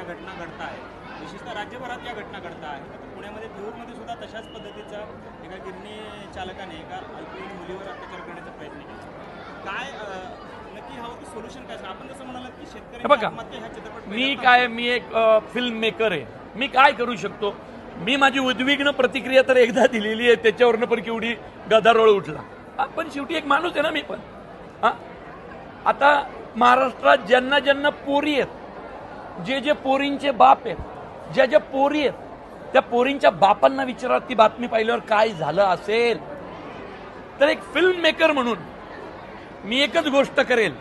घटना घडत आहेत, विशेषतः राज्यभरात या घटना घडत आहेत. आता पुण्यामध्ये देऊरमध्ये सुद्धा तशाच पद्धतीचा एका गिरणी चालकाने एका अल्पवयीन मुलीवर अत्याचार करण्याचा प्रयत्न केला. काय नक्की हवं की सोल्युशन काय? आपण जसं म्हणालात की शेतकरी आत्महत्या ह्या चित्रपट मी एक फिल्म मेकर आहे. मी काय करू शकतो? मी माझी उद्विग्न प्रतिक्रिया तर एकदा दिलेली आहे, त्याच्यावरनं पण केवढी गदारोळ उठला. पण शेवटी एक माणूस आहे ना मी पण. आता महाराष्ट्रात ज्यांना ज्यांना पोरी आहेत, जे पोरींचे बाप आहेत, ज्या पोरी आहेत, त्या पोरींच्या बापांना विचारा ती बातमी पाहिल्यावर काय झालं असेल. तर एक फिल्म मेकर म्हणून मी एकच गोष्ट करेल,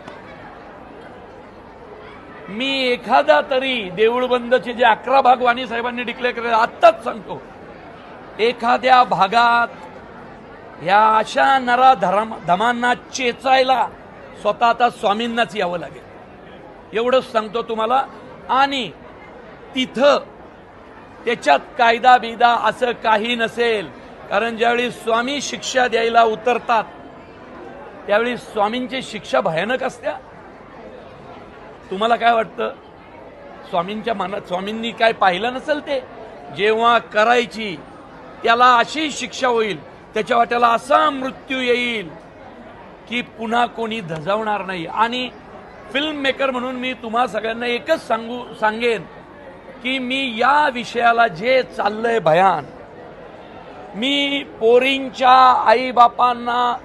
मी एखादा तरी देऊळ बंदचे जे 11 भाग वाणी साहेबांनी डिक्लेअर केले आत्ताच सांगतो, एखाद्या भागात या अशा नरा धमांना चेचायला स्वतः आता स्वामींनाच यावं लागेल, एवढंच सांगतो तुम्हाला. आणि तिथं त्याच्यात कायदा बिदा असं काही नसेल, कारण ज्यावेळी स्वामी शिक्षा द्यायला उतरतात त्यावेळी स्वामींची शिक्षा भयानक असत्या. तुम्हाला काय वाटतं? स्वामींच्या मनात स्वामींनी काय पाहिलं नसेल? ते जेव्हा करायची त्याला अशी शिक्षा होईल, त्याच्या वाट्याला असा मृत्यू येईल की पुन्हा कोणी धजावणार नाही. आणि फिल्म मेकर म्हणून मी तुम्हा सगळ्यांना एकच सांगेन की मी या विषयाला जे चाललंय भयान, मी पोरींच्या आईबापांना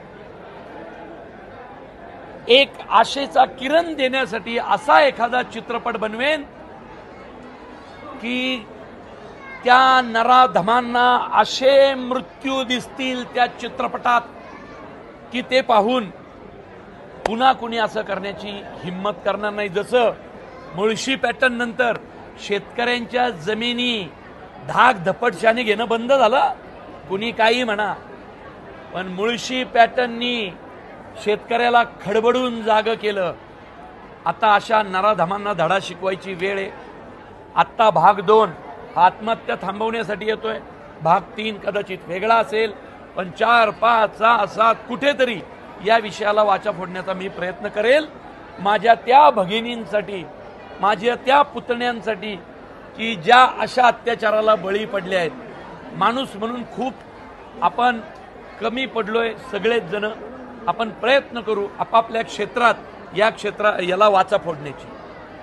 एक आशेचा किरण देण्यासाठी असा एखादा चित्रपट बनवेन की त्या नराधमांना असे मृत्यू दिसतील त्या चित्रपटात की ते पाहून पुन्हा कुणी असं करण्याची हिंमत करणार नाही. जसं मुळशी पॅटर्न नंतर शेतकऱ्यांच्या जमिनी धाक धपटशाने घेणं बंद झालं, कुणी काही म्हणा, पण मुळशी पॅटर्ननी शेतकऱ्याला खडबडून जागं केलं. आता अशा नराधमांना धडा शिकवायची वेळ आहे. आत्ता भाग 2 आत्महत्या थांबवण्यासाठी येतोय, भाग 3 कदाचित वेगळा असेल, पण 4, 5, 6, 7 कुठेतरी या विषयाला वाचा फोडण्याचा मी प्रयत्न करेल. माझ्या त्या भगिनींसाठी, माझ्या त्या पुतण्यांसाठी की ज्या अशा अत्याचाराला बळी पडले आहेत. माणूस म्हणून खूप आपण कमी पडलोय सगळेच जण. आपण प्रयत्न करू आपापल्या क्षेत्रात याला वाचा फोडण्याची.